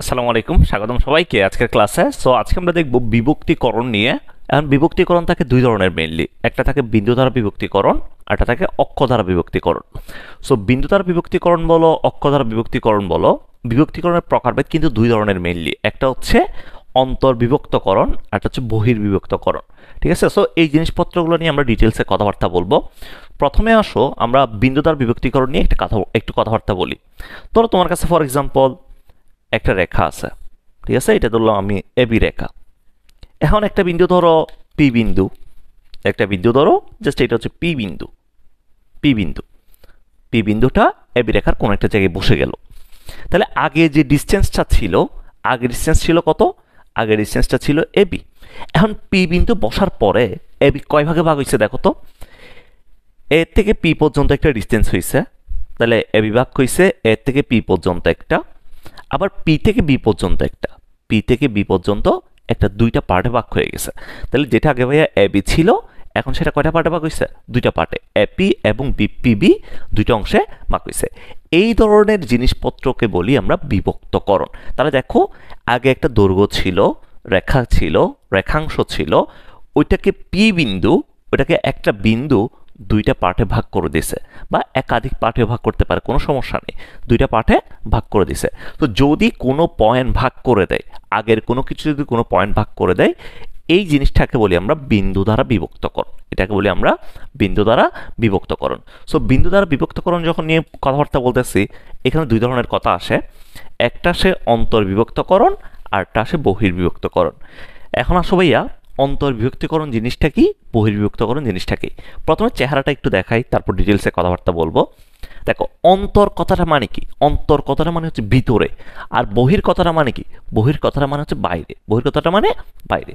আসসালামু আলাইকুম, স্বাগতম সবাইকে আজকের ক্লাসে। সো আজকে আমরা দেখব বিভক্তিকরণ নিয়ে। এখন বিভক্তিকরণ থাকে দুই ধরনের মেইনলি, একটা থাকে বিন্দু দ্বারা বিভক্তিকরণ, আর একটা থাকে অক্ষ দ্বারা বিভক্তিকরণ। সো বিন্দু দ্বারা বিভক্তিকরণ বলো, অক্ষ দ্বারা বিভক্তিকরণ বলো, বিভক্তিকরণের প্রকারভেদ কিন্তু দুই ধরনের মেইনলি। একটা হচ্ছে অন্তর্বিভক্তকরণ, আর একটা হচ্ছে বহির্বিভক্তকরণ। ঠিক আছে, সো এই জিনিসপত্রগুলো নিয়ে আমরা ডিটেলসে কথাবার্তা বলবো। প্রথমে আসো আমরা বিন্দু দ্বারা বিভক্তিকরণ নিয়ে একটু কথাবার্তা বলি। ধরো তোমার কাছে ফর এক্সাম্পল একটা রেখা আছে, ঠিক আছে, এটা ধরলাম আমি এবি রেখা। এখন একটা বিন্দু ধরো পি বিন্দু, একটা বিন্দু ধরো জাস্ট এটা হচ্ছে পি বিন্দু। পি বিন্দু, পি বিন্দুটা এবি রেখার কোন একটা জায়গায় বসে গেল। তাহলে আগে যে ডিস্টেন্সটা ছিল, আগে ডিস্টেন্স ছিল কত? আগে ডিস্টেন্সটা ছিল এবি। এখন পি বিন্দু বসার পরে এবি কয় ভাগে ভাগ হয়েছে দেখো তো। এ থেকে পি পর্যন্ত একটা ডিস্টেন্স হয়েছে, তাহলে এবি ভাগ হয়েছে এ থেকে পি পর্যন্ত একটা, আবার পি থেকে বি পর্যন্ত একটা, পি থেকে বি পর্যন্ত একটা, দুইটা পার্টে ভাগ হয়ে গেছে। তাহলে যেটা আগে ভাইয়া এবি ছিল, এখন সেটা কয়টা পার্টে ভাগ হয়েছে? দুইটা পার্টে, এপি এবং পিবি দুইটা অংশে ভাগ হয়েছে। এই ধরনের জিনিসপত্রকে বলি আমরা বিভক্তকরণ। তাহলে দেখো, আগে একটা দৈর্ঘ্য ছিল, রেখা ছিল, রেখাংশ ছিল, ওইটাকে পি বিন্দু, ওইটাকে একটা বিন্দু দুইটা পার্টে ভাগ করে দিছে, বা একাধিক পার্টে ভাগ করতে পারে, কোনো সমস্যা নেই, দুইটা পার্টে ভাগ করে দিছে। তো যদি কোনো পয়েন্ট ভাগ করে দেয়, আগের কোনো কিছু যদি কোনো পয়েন্ট ভাগ করে দেয়, এই জিনিসটাকে বলি আমরা বিন্দু দ্বারা বিভক্তকরণ। এটাকে বলি আমরা বিন্দু দ্বারা বিভক্তকরণ। সো বিন্দু দ্বারা বিভক্তকরণ যখন নিয়ে কথাবার্তা বলতেছি, এখানে দুই ধরনের কথা আসে। একটা আসে অন্তর্বিভক্তকরণ, আর একটা আসে বহির্বিভক্তকরণ। এখন আসো ভাইয়া, অন্তর্বিভক্তিকরণ জিনিসটা কি, বহির্বিভক্তকরণ জিনিসটা কি? প্রথমে চেহারাটা একটু দেখাই, তারপর ডিটেলসে কথাবার্তা বলবো। দেখো, অন্তর কথাটা মানে কি? অন্তর কথাটা মানে হচ্ছে ভিতরে, আর বহির কথাটা মানে কি? বহির কথাটা মানে হচ্ছে বাইরে। বহির কথাটা মানে বাইরে।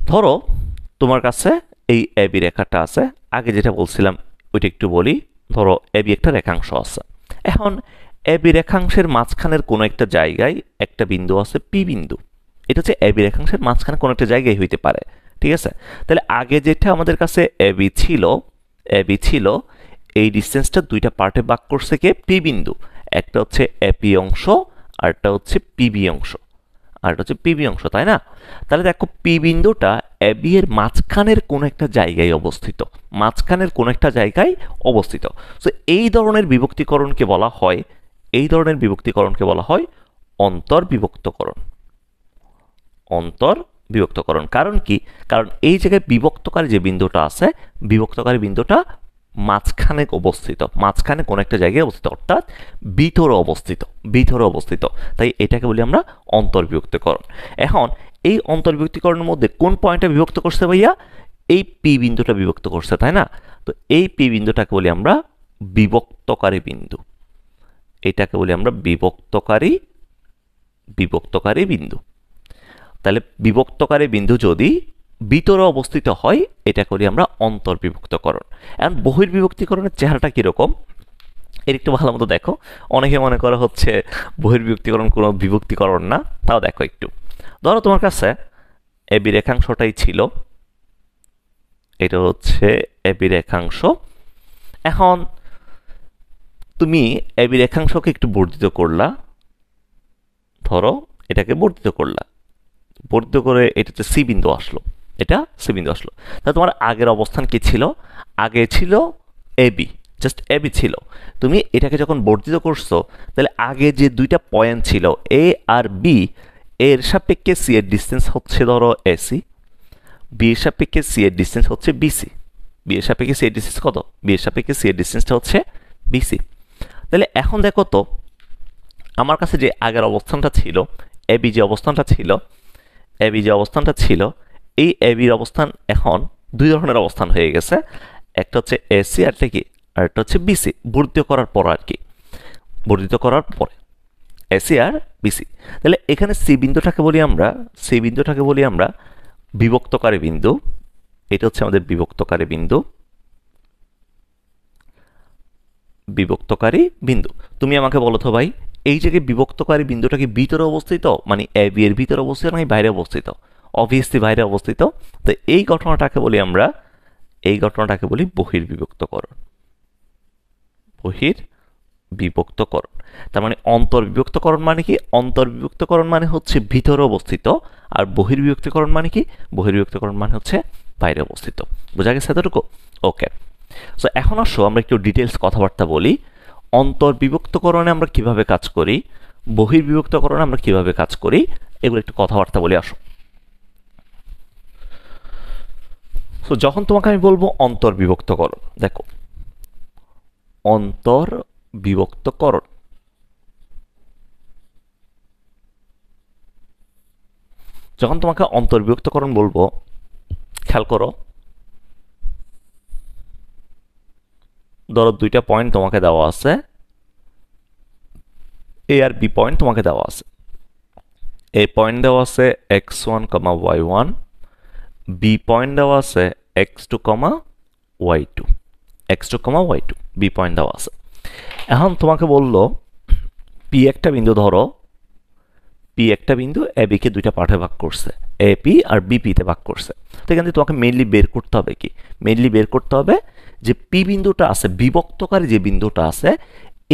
ধরো তোমার কাছে এই এবি রেখাটা আছে, আগে যেটা বলছিলাম ওইটা একটু বলি। ধরো এবি একটা রেখাংশ আছে। এখন এবি রেখাংশের মাঝখানের কোনো একটা জায়গায় একটা বিন্দু আছে পি বিন্দু। এটা হচ্ছে এবি রেখাংশের মাঝখানে কোনো একটা জায়গায় হইতে পারে, ঠিক আছে। তাহলে আগে যেটা আমাদের কাছে এবি ছিল, এবি ছিল, এই ডিস্টেন্সটা দুইটা পার্টে ভাগ করছে কে? পি বিন্দু। একটা হচ্ছে এপি অংশ, আর একটা হচ্ছে পিবি অংশ, আর এটা হচ্ছে পিবি অংশ, তাই না? তাহলে দেখো, পি বিন্দুটা এবি এর মাঝখানের কোনো একটা জায়গায় অবস্থিত, মাঝখানের কোনো একটা জায়গায় অবস্থিত। সো এই ধরনের বিভক্তিকরণকে বলা হয়, এই ধরনের বিভক্তিকরণকে বলা হয় অন্তর্বিভক্তকরণ। অন্তর্বিভক্তকরণ কারণ কি? কারণ এই জায়গায় বিভক্তকারী যে বিন্দুটা আছে, বিভক্তকারী বিন্দুটা মাঝখানে অবস্থিত, মাঝখানে কোনো একটা জায়গায় অবস্থিত, অর্থাৎ ভিতরে অবস্থিত, ভিতরে অবস্থিত। তাই এটাকে বলি আমরা অন্তর্বিভক্তিকরণ। এখন এই অন্তর্বিভক্তিকরণের মধ্যে কোন পয়েন্টটা বিভক্ত করছে ভাইয়া? এই পি বিন্দুটা বিভক্ত করছে, তাই না? তো এই পি বিন্দুটাকে বলি আমরা বিভক্তকারী বিন্দু। এটাকে বলি আমরা বিভক্তকারী বিভক্তকারী বিন্দু। তাহলে বিভক্তকারী বিন্দু যদি ভিতরে অবস্থিত হয়, এটা করি আমরা অন্তর্বিভক্তকরণ। এখন বহির্বিভক্তিকরণের চেহারাটা কিরকম, এর একটু ভালো মতো দেখো। অনেকে মনে করা হচ্ছে বহির্বিভক্তিকরণ কোনো বিভক্তিকরণ না, তাও দেখো একটু। ধরো তোমার কাছে এবি রেখাংশটাই ছিল, এটা হচ্ছে এবি রেখাংশ। এখন তুমি এবি রেখাংশকে একটু বর্ধিত করলা, ধরো এটাকে বর্ধিত করলা, বর্ধিত করে এটা হচ্ছে সি বিন্দু আসলো, এটা সি বিন্দু আসলো। তাহলে তোমার আগের অবস্থান কি ছিল? আগে ছিল এবি, জাস্ট এবি ছিল। তুমি এটাকে যখন বর্ধিত করছো, তাহলে আগে যে দুইটা পয়েন্ট ছিল এ আর বি, এর সাপেক্ষে সি এর ডিস্টেন্স হচ্ছে ধরো এসি, বি এর সাপেক্ষে সি এর ডিস্টেন্স হচ্ছে বিসি। বি এর সাপেক্ষে সি এর ডিস্টেন্স কত? বি এর সাপেক্ষে সি এর ডিস্টেন্সটা হচ্ছে বিসি। তাহলে এখন দেখো তো, আমার কাছে যে আগের অবস্থানটা ছিল, এবি যে অবস্থানটা ছিল, এবি যে অবস্থানটা ছিল, এই এবির অবস্থান এখন দুই ধরনের অবস্থান হয়ে গেছে। একটা হচ্ছে এসি, আর কি, আর একটা হচ্ছে বিসি। বর্ধিত করার পর আর কি, বর্ধিত করার পরে এসি আর বিসি। তাহলে এখানে সি বিন্দুটাকে বলি আমরা, সি বিন্দুটাকে বলি আমরা বিভক্তকারী বিন্দু। এটা হচ্ছে আমাদের বিভক্তকারী বিন্দু, বিভক্তকারী বিন্দু। তুমি আমাকে বলো তো ভাই, এই জায়গায় বিভক্তকারী বিন্দুটা কি ভিতরে অবস্থিত, মানে এ বি এর ভিতরে অবস্থিত নাকি বাইরে অবস্থিত? অবভিয়াসলি বাইরে অবস্থিত। তো এই ঘটনাটাকে বলি আমরা, এই ঘটনাটাকে বলি বহির্বিভক্তকরণ। বহির বিভক্তকরণ। তার মানে অন্তর্বিভক্তকরণ মানে কি? অন্তর্বিভক্তকরণ মানে হচ্ছে ভিতরে অবস্থিত, আর বহির্বিভক্তকরণ মানে কি? বহির্বিভক্তকরণ মানে হচ্ছে বাইরে অবস্থিত। বোঝা গেছে এতটুকু? ওকে। সো এখন আসো আমরা একটু ডিটেলস কথাবার্তা বলি। অন্তর্বিভক্তকরণে আমরা কিভাবে কাজ করি, বহির্বিভক্তকরণে আমরা কিভাবে কাজ করি, এগুলো একটু কথাবার্তা বলি আসো। সো যখন তোমাকে আমি বলবো অন্তর্বিভক্তকরণ, দেখো অন্তর্বিভক্তকরণ, যখন তোমাকে অন্তর্বিভক্তকরণ বলবো, খেয়াল করো, ধরো দুইটা পয়েন্ট তোমাকে দেওয়া আছে, এ আর বি পয়েন্ট তোমাকে দেওয়া আছে। এ পয়েন্ট দেওয়া আছে x1, y1, বি পয়েন্ট দেওয়া আছে x2, y2, x2, y2, B point দেওয়া আছে। এখন তোমাকে বললো পি একটা বিন্দু ধরো, পি একটা বিন্দু এ বিকে দুইটা পার্টে ভাগ করছে, এ পি আর বিপি তে ভাগ করছে। তো এখান থেকে তোমাকে মেইনলি বের করতে হবে কি? মেইনলি বের করতে হবে যে পি বিন্দুটা আছে, বিভক্তকারী যে বিন্দুটা আছে,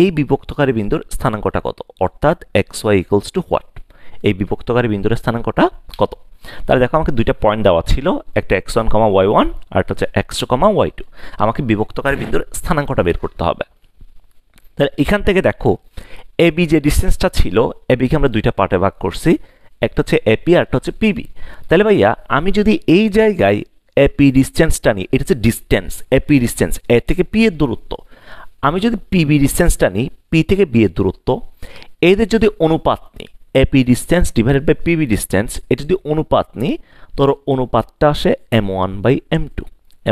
এই বিভক্তকারী বিন্দুর স্থানাঙ্কটা কত, অর্থাৎ x y equals to what, এই বিভক্তকারী বিন্দুর স্থানাঙ্কটা কত। তাহলে দেখো আমাকে দুইটা পয়েন্ট দেওয়া ছিল, একটা x1, y1 আর একটা হচ্ছে x2, y2। আমাকে বিভক্তকারী বিন্দুর স্থানাঙ্কটা বের করতে হবে। তাহলে এখান থেকে দেখো এবি যে ডিস্টেন্সটা ছিল, এবিকে আমরা দুইটা পার্টে ভাগ করছি, একটা হচ্ছে এপি আর একটা হচ্ছে পিবি। তাহলে ভাইয়া আমি যদি এই জায়গায় এপি ডিস্টেন্সটা নিই, এটা হচ্ছে ডিস্টেন্স, এপি ডিস্টেন্স এ থেকে পি এর দূরত্ব, আমি যদি পিবি ডিস্টেন্সটা নিই, পি থেকে বি এর দূরত্ব, এদের যদি অনুপাত নিই, AP distance divided by PB distance, এটা যদি অনুপাত নিই, ধরো অনুপাতটা আসে m1/m2,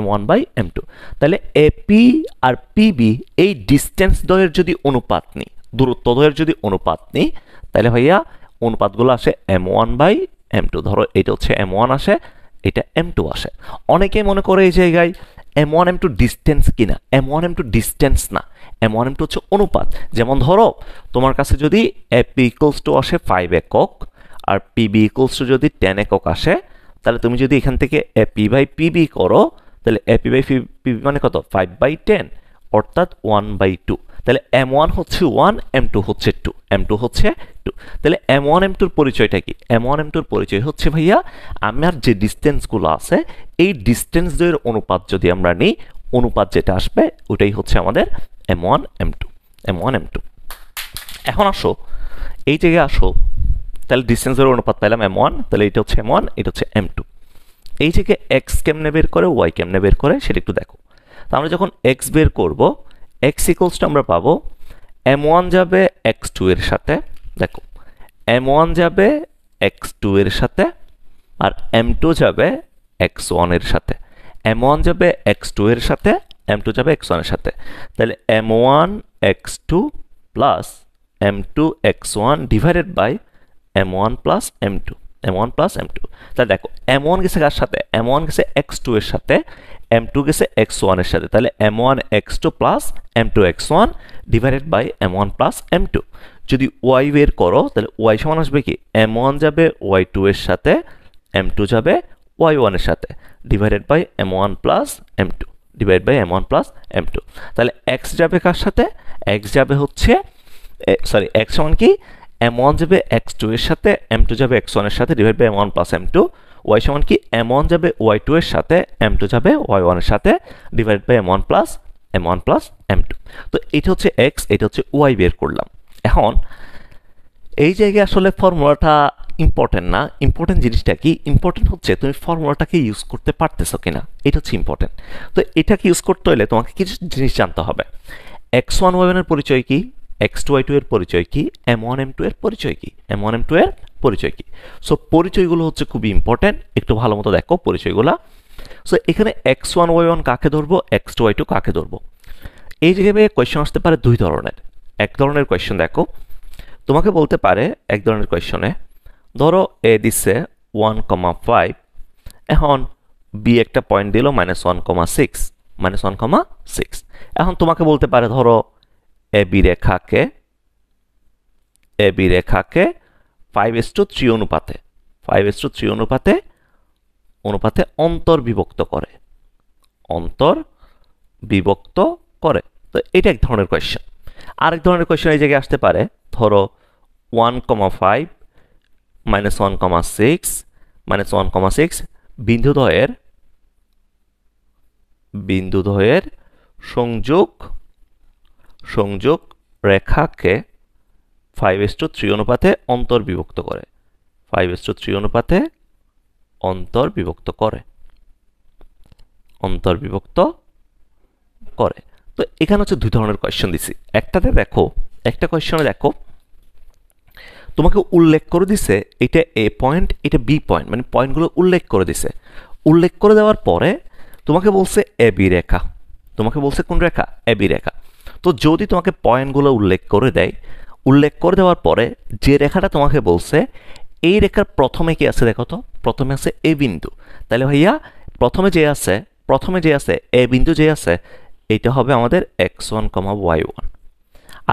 m1/m2। তাহলে এপি আর পিবি এই ডিস্টেন্স দ্বয়ের যদি অনুপাত নিই, দূরত্ব দ্বয়ের যদি অনুপাত নিই, তাহলে ভাইয়া অনুপাতগুলো আসে m1/m2। ধরো এটা হচ্ছে m1 আসে, এটা m2 আসে। অনেকেই মনে করে এই জায়গায় m1 m2 ডিস্টেন্স কিনা, m1 m2 ডিস্টেন্স না, m1 m2 হচ্ছে অনুপাত। যেমন ধরো তোমার কাছে যদি এপি ইকুয়ালস টু আসে 5 একক আর পিবি ইকুয়ালস টু যদি 10 একক আসে, তাহলে তুমি যদি এখান থেকে এপি বাই পিবি করো, তাহলে এপি বাই পিবি মানে কত, 5/10, অর্থাৎ 1/2। তাহলে m1 হচ্ছে 1, m2 হচ্ছে 2, m2 হচ্ছে 2। তাহলে m1 m2 এর পরিচয়টা কি? m1 m2 এর পরিচয় হচ্ছে ভাইয়া আমার যে ডিস্টেন্সগুলো আছে, এই ডিস্টেন্স দ্বয়ের অনুপাত যদি আমরা নিই, অনুপাত যেটা আসবে ওটাই হচ্ছে আমাদের m1 m2, m1 m2। এখন আসো এই জায়গায় আসো, তাহলে ডিস্টেন্স দ্বয়ের অনুপাত পেলাম m1, তাহলে এটা হচ্ছে m1, এটা হচ্ছে m2। এই থেকে x কেমনে বের করে, y কেমনে বের করে সেটা একটু দেখো। তো আমরা যখন x বের করব, x ইকুয়ালস টু আমরা পাবো m1 যাবে x2 এর সাথে, দেখো m1 যাবে x2 এর সাথে আর m2 যাবে x1 এর সাথে, m1 যাবে x2 এর সাথে, m2 যাবে x1 এর সাথে। তাহলে m1 x2 plus m2 x1 divided by m1 plus m2, m1 plus m2। তাহলে দেখো m1 গেছে কার সাথে, m1 গেছে x2 এর সাথে, m2 গেছে x1 এর সাথে, তাহলে m1 x2 plus m2 x1 divided by m1 plus m2। যদি y বের করো তাহলে y সমান আসবে কি, m1 যাবে y2 এর সাথে, m2 যাবে y1 এর সাথে, divided by m1 plus m2, divide by m1 plus m2। তাহলে x যাবে কার সাথে, x যাবে হচ্ছে সরি x সমান কি, m1 যাবে x2 এর সাথে, m2 যাবে x1 এর সাথে, divide by m1 plus m2। y সমান কি, m1 যাবে y2 এর সাথে, m2 যাবে y1 এর সাথে, divide by m1 plus m2। তো এটা হচ্ছে x, এটা হচ্ছে y বের করলাম। এখন এই জায়গায় আসলে ফর্মুলাটা ইম্পর্টেন্ট না, ইম্পর্টেন্ট জিনিসটা কি, ইম্পর্টেন্ট হচ্ছে তুমি ফর্মুলাটাকে ইউজ করতে পারতেছো কিনা, এটা হচ্ছে ইম্পর্টেন্ট। তো এটাকে ইউজ করতে হলে তোমাকে কিছু জিনিস জানতে হবে। x1 y1 এর পরিচয় কি, x2 y2 এর পরিচয় কি, m1 m2 এর পরিচয় কি, m1 m2 এর পরিচয় কি। সো পরিচয়গুলো হচ্ছে খুবই ইম্পর্টেন্ট, একটু ভালো মতো দেখো পরিচয়গুলো। সো এখানে x1 y1 কাকে ধরবো, x2 y2 কাকে ধরবো। এই জায়গায় কোয়েশ্চেন আসতে পারে দুই ধরনের। এক ধরনের কোয়েশ্চেন দেখো, তোমাকে বলতে পারে এক ধরনের কোয়েশ্চনে, ধরো এ দিচ্ছে 1,5, এখন বি একটা পয়েন্ট দিল -1,6, -1,6। এখন তোমাকে বলতে পারে ধরো এ বি রেখাকে 5:3 অনুপাতে, 5:3 অনুপাতে অন্তর্বিভক্ত করে। তো এটা এক ধরনের কোয়েশ্চেন। আরেক ধরনের কোয়েশ্চেন এই জায়গায় আসতে পারে, ধরো 1,5 মাইনাস 1,6 মাইনাস 1,6 বিন্দুদ্বয়ের সংযোগ রেখাকে 5:3 অনুপাতে অন্তর্বিভক্ত করে। 5:3 অনুপাতে অন্তর্বিভক্ত করে। তো এখানে হচ্ছে দুই ধরনের কোয়েশ্চেন দিছি। একটা কোয়েশ্চনে দেখো তোমাকে উল্লেখ করে দিছে এটা এ পয়েন্ট, এটা বি পয়েন্ট, মানে পয়েন্টগুলো উল্লেখ করে দিছে। উল্লেখ করে দেওয়ার পরে তোমাকে বলছে এ বি রেখা। তোমাকে বলছে কোন রেখা? এ বি রেখা। তো যদি তোমাকে পয়েন্টগুলো উল্লেখ করে দেয়, উল্লেখ করে দেওয়ার পরে যে রেখাটা তোমাকে বলছে এই রেখার প্রথমে কি আছে দেখো তো, প্রথমে আছে এ বিন্দু। তাহলে ভাইয়া প্রথমে যে আছে এ বিন্দু যে আছে, এটা হবে আমাদের x1, y1।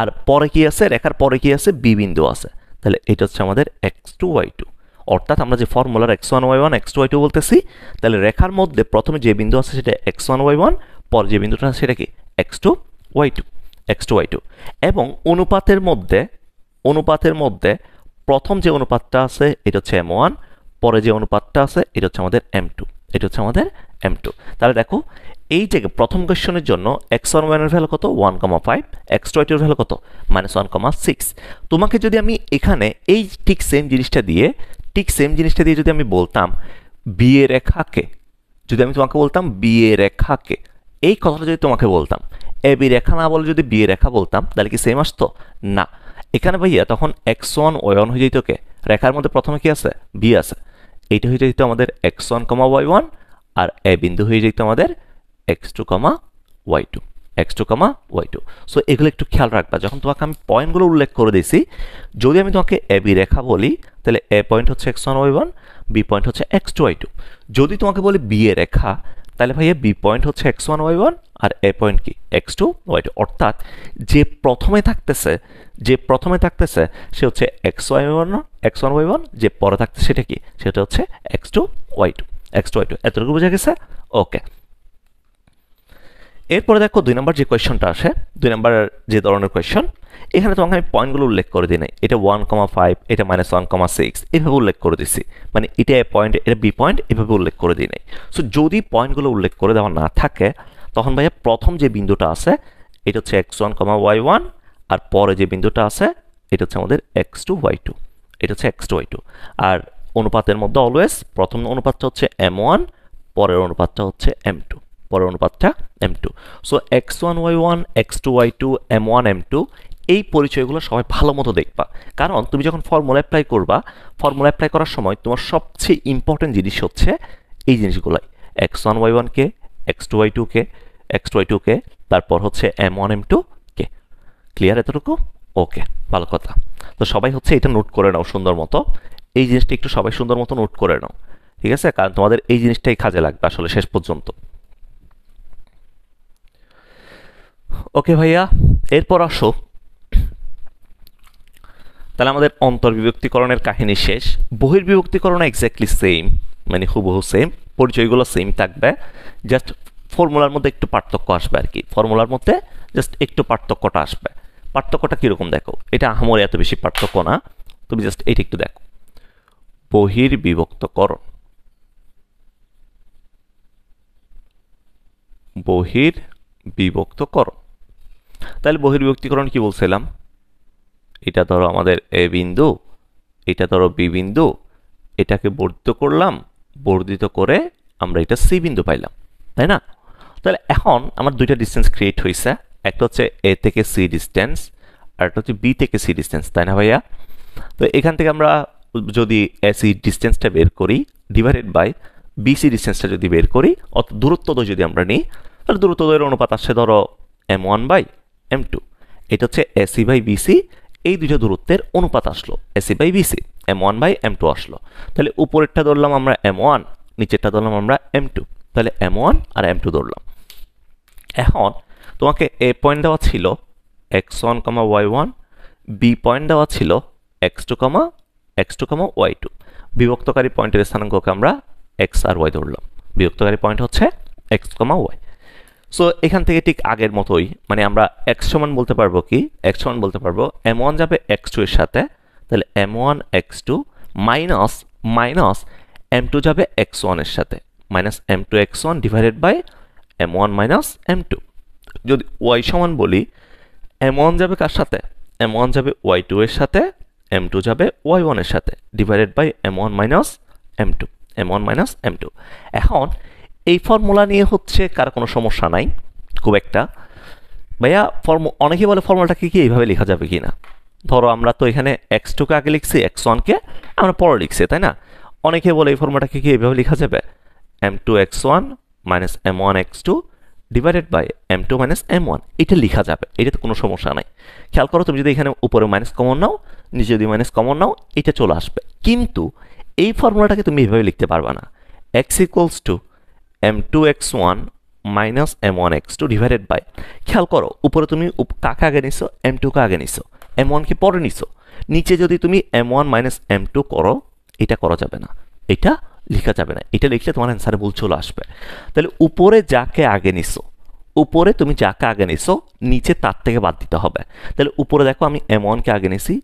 আর পরে কি আছে, রেখার পরে কি আছে? বি বিন্দু আছে। তাহলে এটা হচ্ছে আমাদের x2, y2। অর্থাৎ আমরা যে ফর্মুলার x1, y1, x2, y2 বলতেছি, তাহলে রেখার মধ্যে প্রথমে যে বিন্দু আছে সেটা x1, y1, পরে যে বিন্দুটা আছে সেটা কি x2, y2। এবং অনুপাতের মধ্যে প্রথম যে অনুপাতটা আছে এটা হচ্ছে m1, পরে যে অনুপাতটা আছে এটা হচ্ছে আমাদের m2। তাহলে দেখো এই জায়গায় প্রথম কোয়েশ্চনের জন্য x1, y1 এর ভ্যালু কত? 1,5। x2, y2 এর ভ্যালু কত? -1,6। তোমাকে যদি আমি এখানে এই ঠিক সেম জিনিসটা দিয়ে যদি আমি বলতাম বি এ রেখাকে, এই কথাটা যদি তোমাকে বলতাম, এ বি রেখা না বলে যদি বি এ রেখা বলতাম, তাহলে কি সেম আসতো? না। এখানে ভাইয়া তখন x1, y1 হয়ে যেত কে? রেখার মধ্যে প্রথমে কি আছে? বি আছে। এইটা হয়ে যেত আমাদের x1, y1, আর এ বিন্দু হয়ে যেত আমাদের x2, y2। সো এগুলো একটু খেয়াল রাখবা যখন তোমাকে আমি পয়েন্টগুলো উল্লেখ করে দিয়েছি। যদি আমি তোমাকে এ বি রেখা বলি, তাহলে এ পয়েন্ট হচ্ছে x1, y1, বি পয়েন্ট হচ্ছে x2, y2। যদি তোমাকে বলি বি এ রেখা, তাহলে ভাইয়া বি পয়েন্ট হচ্ছে x1, y1, আর এ পয়েন্ট কি? x2, y2। অর্থাৎ যে প্রথমে থাকতেছে সে হচ্ছে x1, y1, যে পরে থাকতেছে সেটা কি? সেটা হচ্ছে x2, y2। এতটুকু বোঝা গেছে? ওকে। এরপরে দেখো 2 নম্বর যে কোয়েশ্চনটা আসে, 2 নম্বর যে ধরনের কোয়েশ্চন, এখানে তোমাকে আমি পয়েন্টগুলো উল্লেখ করে দিই নাই। এটা 1,5, এটা -1,6 এভাবে উল্লেখ করে দিছি। মানে এটা এ পয়েন্ট, এটা বি পয়েন্ট, এভাবে উল্লেখ করে দিই নাই। সো যদি পয়েন্টগুলো উল্লেখ করে দেওয়া না থাকে, তখন ভাইয়া প্রথম যে বিন্দুটা আছে এটা হচ্ছে x1, y1, আর পরে যে বিন্দুটা আছে এটা হচ্ছে আমাদের x2, y2। আর অনুপাতের মধ্যে অলওয়েজ প্রথম অনুপাতটা হচ্ছে m1, পরের অনুপাতটা হচ্ছে m2। So x1, y1, x2, y2, m1, m2 এই পরিচয়গুলো সবাই ভালো মতো দেখবা। কারণ তুমি যখন ফর্মুলা অ্যাপ্লাই করার সময় তোমার সবচেয়ে ইম্পর্টেন্ট জিনিস হচ্ছে এই জিনিসগুলাই, x1, y1 কে, x2, y2 কে, তারপর হচ্ছে m1, m2 কে। ক্লিয়ার এতটুকু? ওকে, ভালো কথা। তো সবাই হচ্ছে এটা নোট করে নাও সুন্দর মতো। এই জিনিসটা একটু সবাই সুন্দর মতো নোট করে নাও, ঠিক আছে? কারণ তোমাদের এই জিনিসটাই কাজে লাগবে আসলে শেষ পর্যন্ত। ওকে ভাইয়া, এরপর আসো, তাহলে আমাদের অন্তর্বিভক্তিকরণের কাহিনী শেষ। বহির্বিভক্তিকরণ এক্স্যাক্টলি সেম, মানে হুবহু সেম, পরিচয়গুলো সেম থাকবে, জাস্ট ফর্মুলার মধ্যে একটু পার্থক্য আসবে আর কি। ফর্মুলার মধ্যে জাস্ট একটু পার্থক্যটা আসবে। পার্থক্যটা কীরকম দেখো, এটা আহামরি এত বেশি পার্থক্য না, তুমি জাস্ট এইটা একটু দেখো। বহির্বিভক্তকরণ তাহলে বহির্বিভক্তিকরণ কি বলছিলাম? এটা ধরো আমাদের এ বিন্দু, এটা ধরো বি বিন্দু, এটাকে বর্ধিত করে আমরা এটা সি বিন্দু পাইলাম, তাই না? তাহলে এখন আমার দুইটা ডিস্টেন্স ক্রিয়েট হয়েছে, একটা হচ্ছে এ থেকে সি ডিস্টেন্স, আর একটা হচ্ছে বি থেকে সি ডিস্টেন্স, তাই না ভাইয়া? তো এখান থেকে আমরা যদি এসি ডিস্টেন্সটা বের করি ডিভাইডেড বাই বিসি ডিস্টেন্সটা যদি বের করি, অর্থাৎ দূরত্বদ্বয় যদি আমরা নিই, তাহলে দূরত্বদ্বয়ের অনুপাত আসছে ধরো m1/m2। এটা হচ্ছে এসি বাই বিসি, এই দুইটা দূরত্বের অনুপাত আসলো এসি বাই বিসি, m1/m2 আসলো। তাহলে উপরেরটা ধরলাম আমরা m1, নিচেরটা ধরলাম আমরা m2, তাহলে m1 আর m2 ধরলাম। এখন তোমাকে এ পয়েন্ট দেওয়া ছিল x1, y1, বি পয়েন্ট দেওয়া ছিল x2, y2। বিভক্তকারী পয়েন্টের স্থানাঙ্ককে আমরা x আর y ধরলাম। বিভক্তকারী পয়েন্ট হচ্ছে x, y। সো এখান থেকে ঠিক আগের মতোই মানে আমরা এক্স সমান বলতে পারবো কি, এক্স সমান বলতে পারবো m1 যাবে x2 এর সাথে, তাহলে m1 x2 minus minus m2 যাবে x1 এর সাথে, minus m2 x1 divided by m1 minus m2। যদি y সমান বলি m1 যাবে কার সাথে, m1 যাবে y2 এর সাথে, m2 যাবে y1 এর সাথে divided by m1 minus m2, m1 minus m2। এখন এই ফর্মুলা নিয়ে হচ্ছে কার কোনো সমস্যা নাই খুব একটা, ভাইয়া অনেকে বলে ফর্মুলাটাকে কি এইভাবে লেখা যাবে কি না। ধরো আমরা তো এখানে x2 কে আগে লিখছি, x1 কে আমরা পরে লিখছি, তাই না। অনেকে বলে এই ফর্মুলাটাকে কি এইভাবে লেখা যাবে, m2 x1 minus m1 x2 divided by m2 minus m1, এটা লেখা যাবে, এটাতে কোনো সমস্যা নাই। খেয়াল করো তুমি যদি এখানে উপরে মাইনাস কমন নাও, নিচে যদি মাইনাস কমন নাও, এটা চলে আসবে। কিন্তু এই ফর্মুলাটাকে তুমি এইভাবে লিখতে পারবে না, x equals to m2 x1 minus m1 x2 divided by, খেয়াল করো উপরে তুমি কাকে আগে নিছো, m2 কে আগে নিছো, m1 কে পরে নিছো, নিচে যদি তুমি m1 মাইনাস m2 করো, এটা করা যাবে না, এটা লেখা যাবে না, এটা লিখলে তোমার অ্যান্সারে ভুল চলে আসবে। তাহলে উপরে যাকে আগে নিছো, উপরে তুমি যাকে আগে নিছো নিচে তার থেকে বাদ দিতে হবে। তাহলে উপরে দেখো আমি m1 কে আগে নিছি,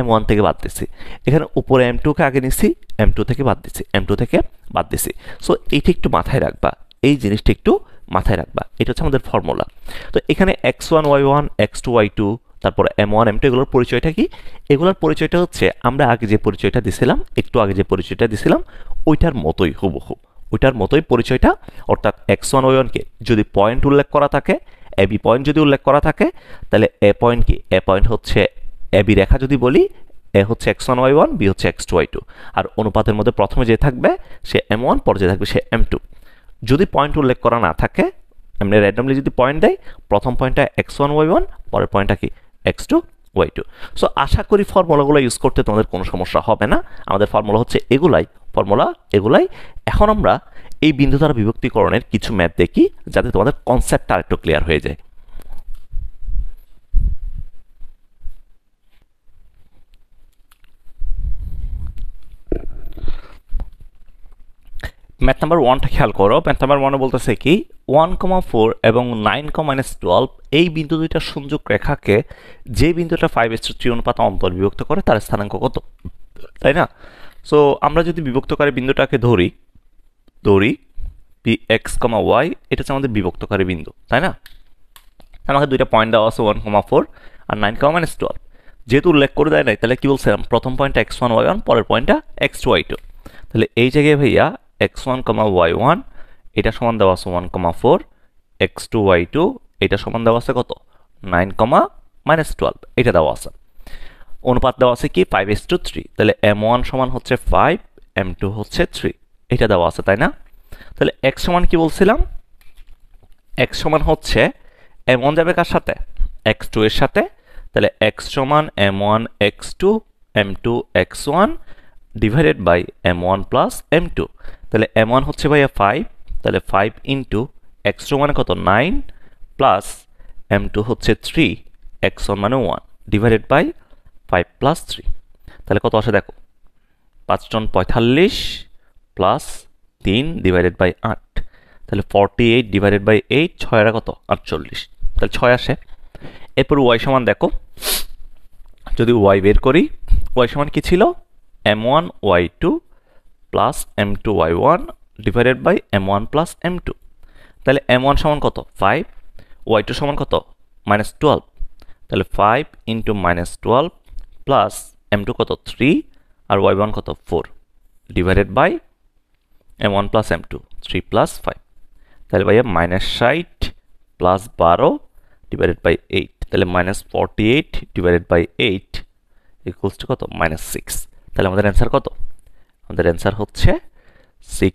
m1 থেকে বাদ দিছি, এখানে উপরে m2 কে আগে নিছি, m2 থেকে বাদ দিছি, m2 থেকে বাদ দিছি। সো এইটা একটু মাথায় রাখবা, এই জিনিসটা একটু মাথায় রাখবা, এটা হচ্ছে আমাদের ফর্মুলা। তো এখানে x1 y1 x2 y2 তারপর m1 m2 এগুলোর পরিচয়টা কি, এগুলোর পরিচয়টা হচ্ছে আমরা আগে যে পরিচয়টা দিছিলাম, একটু আগে যে পরিচয়টা দিছিলাম ওইটার মতোই হুবহু, ওইটার মতোই পরিচয়টা। অর্থাৎ x1 y1 কে যদি পয়েন্ট উল্লেখ করা থাকে, a b পয়েন্ট যদি উল্লেখ করা থাকে, তাহলে a পয়েন্ট কি, a পয়েন্ট হচ্ছে a b রেখা যদি বলি, a হচ্ছে x1 y1, b হচ্ছে x2 y2, আর অনুপাতের মধ্যে প্রথমে যে থাকবে সে m1, পরে যে থাকবে সে m2। যদি পয়েন্ট উল্লেখ করা না থাকে, আমরা র্যান্ডমলি যদি পয়েন্ট দেয়, প্রথম পয়েন্টটা x1 y1, পরের পয়েন্টটা কি x2 y2। সো আশা করি ফর্মুলাগুলো ইউজ করতে তোমাদের কোনো সমস্যা হবে না। আমাদের ফর্মুলা হচ্ছে এগুলাই, ফর্মুলা এগুলাই। এখন আমরা এই বিন্দু দ্বারা বিভক্তিকরণের কিছু ম্যাথ দেখি যাতে তোমাদের কনসেপ্টটা আরেকটু ক্লিয়ার হয়ে যায়। ম্যাথ নাম্বার 1টা খেয়াল করো। ম্যাথ নাম্বার 1 বলতেছে কি 1,4 এবং 9,-12 এই বিন্দু দুইটা সংযোগ রেখাকে যে বিন্দুটা 5:3 অনুপাতে অন্তর্বিভক্ত করে তার স্থানাঙ্ক কত, তাই না। সো আমরা যদি বিভক্তকারী বিন্দুটাকে ধরি px, y, এটা হচ্ছে আমাদের বিভক্তকারী বিন্দু, তাই না। আমাকে দুইটা পয়েন্ট দেওয়া আছে 1,4 আর 9,-12, যেহেতু উল্লেখ করে দেয় নাই তাহলে কি বলছিলাম, প্রথম পয়েন্টটা x1 y1, পরের পয়েন্টটা x2 y2। তাহলে এই জায়গায় ভাইয়া x1, y1 এটা সমান দেওয়া আছে 1,4, x2 y2 এটা সমান দেওয়া আছে কত 9,-12, এটা দেওয়া আছে। অনুপাত দেওয়া আছে কি 5:3, তাহলে m1 সমান হচ্ছে 5, m2 হচ্ছে 3, এটা দেওয়া আছে, তাই না। তাহলে x সমান কি বলছিলাম, x সমান হচ্ছে m1 যাবে কার সাথে, x2 এর সাথে, তাহলে x সমান m1 x2 m2 x1 divided by m1 plus m2। তাহলে m1 হচ্ছে ভাইয়া 5, তাহলে 5 ইন্টু x মানে কত 9 প্লাস m2 হচ্ছে 3, x1 মানে 1 ডিভাইডেড বাই 5 প্লাস 3। তাহলে কত আসে দেখো, 5 × 45 প্লাস 3 ডিভাইডেড বাই 8, তাহলে 48 ডিভাইডেড বাই 8, 6 কত 48, তাহলে 6 আসে। এরপর y সমান দেখো, যদি y বের করি, y সমান কি ছিল m1 y2 plus m2 y1 divided by m1 plus m2। তাহলে m1 সমান কত 5, y2 সমান কত -12, তাহলে 5 ইন্টু -12 প্লাস m2 কত 3 আর y1 কত 4 divided by m1 plus m2 3 plus 5, তাহলে ভাইয়া -60 প্লাস 12 ডিভাইডেড বাই 8, তাহলে -48 ডিভাইডেড বাই 8 ইকুয়ালস টু কত -6। তাহলে আমাদের অ্যান্সার কত, আমাদের অ্যান্সার হচ্ছে 6,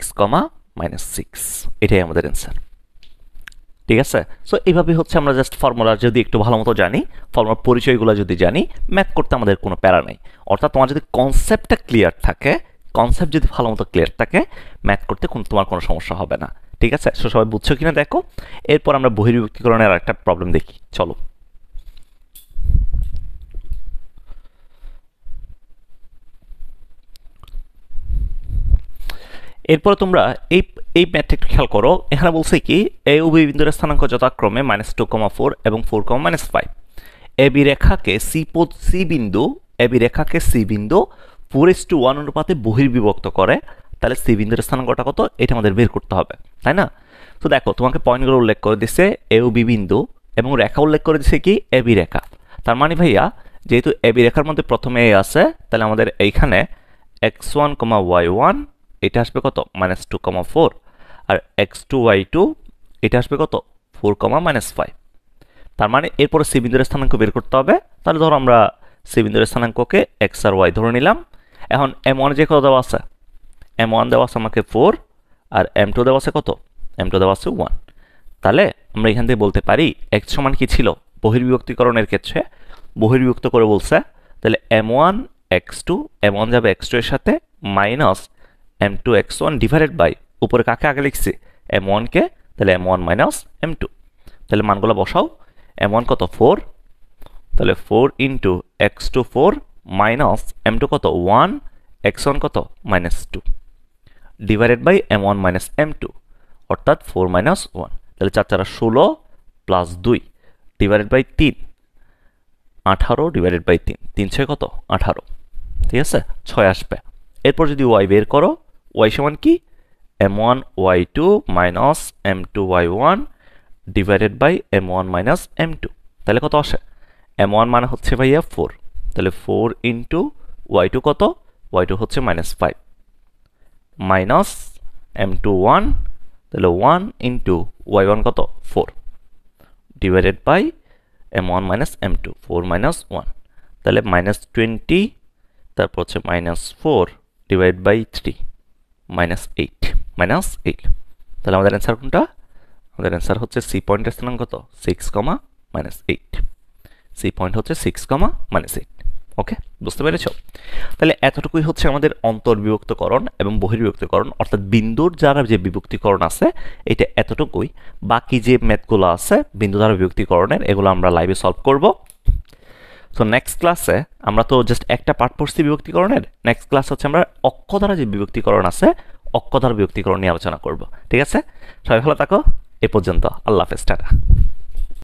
-6, এটাই আমাদের অ্যান্সার। ঠিক আছে। সো এইভাবে হচ্ছে আমরা জাস্ট ফর্মুলা যদি একটু ভালো মতো জানি, ফর্মুলার পরিচয়গুলো যদি জানি, ম্যাথ করতে আমাদের কোনো প্যারা নেই। অর্থাৎ তোমার যদি কনসেপ্টটা ক্লিয়ার থাকে, কনসেপ্ট যদি ভালো মতো ক্লিয়ার থাকে, ম্যাথ করতে তোমার কোনো সমস্যা হবে না। ঠিক আছে। সো সবাই বুঝছো কিনা দেখো। এরপর আমরা বহির্বিভক্তিকরণের আরেকটা প্রবলেম দেখি, চলো। এরপর তোমরা এই ম্যাথটা একটু খেয়াল করো, এখানে বলছে কি এ ও বি বিন্দুর স্থানাঙ্ক যথাক্রমে -2,4 এবং 4,-5। এবি রেখাকে সি বিন্দু, এবি রেখাকে সি বিন্দু 4:1 অনুপাতে বহির্বিভক্ত করে, তাহলে সি বিন্দুর স্থানাঙ্কটা কত এটা আমাদের বের করতে হবে, তাই না? তো দেখো তোমাকে পয়েন্টগুলো উল্লেখ করে দিচ্ছে এ ও বি বিন্দু, এবং রেখা উল্লেখ করে দিচ্ছে কি এবি রেখা। তার মানে ভাইয়া যেহেতু এবি রেখার মধ্যে প্রথমে এ আছে, তাহলে আমাদের এইখানে x1, y1 এটা আসবে কত -2,4, আর x2, y2 এটা আসবে কত 4, -5। তার মানে এরপরে সি বিন্দুর স্থানাঙ্ক বের করতে হবে। তাহলে ধরো আমরা সি বিন্দুর স্থানাঙ্ককে এক্স আর ওয়াই ধরে নিলাম। এখন m1 যে কত দেওয়া আছে, m1 দেওয়া আছে আমাকে 4, আর m2 দেওয়া আছে কত, m2 দেওয়া আছে 1। তাহলে আমরা এখান থেকে বলতে পারি x সমান কি ছিল, বহির্বিভক্তিকরণের ক্ষেত্রে বহির্বিভক্ত করে বলছে, তাহলে m1 x2, m1 যাবে x2 এর সাথে, minus m2 x1 divided by উপরে কাকে আগে লিখছি m1 কে, তাহলে m1 মাইনাস m2। তাহলে মানগুলো বসাও, m1 কত 4, তাহলে 4 ইন্টু x2 4 মাইনাস m2 কত 1, x1 কত -2 divided by m1 minus m2, অর্থাৎ 4 মাইনাস 1। তাহলে 4 4 16 plus 2 divided by 3 18 divided by 3, 3 6 কত 18, ঠিক আছে 6 আসবে। এরপর যদি y বের করো, y সমান কি m1 y2 minus m2 y1 divided by m1 minus m2, তাহলে কত আসে m1 মানে হচ্ছে ভাইয়া 4, তাহলে 4 ইন্টু y2 কত, y2 হচ্ছে -5 মাইনাস m2 1, তাহলে 1 ইন্টু y1 কত 4 divided by m1 minus m2, 4 minus 1, তাহলে -20, তারপর হচ্ছে -4 ডিভাইড বাই 3 -8, -8। তাহলে আমাদের অ্যান্সার কোনটা, আমাদের অ্যান্সার হচ্ছে সি পয়েন্টের স্থানাঙ্ক কত 6, -8। সি পয়েন্ট হচ্ছে 6, -8। ওকে, বুঝতে পেরেছ? তাহলে এতটুকুই হচ্ছে আমাদের অন্তর্বিভক্তকরণ এবং বহির্বিভক্তকরণ, অর্থাৎ বিন্দুর দ্বারা যে বিভক্তিকরণ আছে এটা এতটুকুই। বাকি যে ম্যাথগুলো আছে বিন্দু দ্বারা বিভক্তিকরণের, এগুলো আমরা লাইভে সলভ করব। সো নেক্সট ক্লাসে আমরা তো জাস্ট একটা পার্ট পড়ছি বিভক্তিকরণের, নেক্সট ক্লাস হচ্ছে আমরা অক্ষ দ্বারা যে বিভক্তিকরণ আছে অক্ষ দ্বারা বিভক্তিকরণ নিয়ে আলোচনা করব। ঠিক আছে, সবাই ভালো থাকো, এ পর্যন্ত, আল্লাহ হাফেজ, টাটা।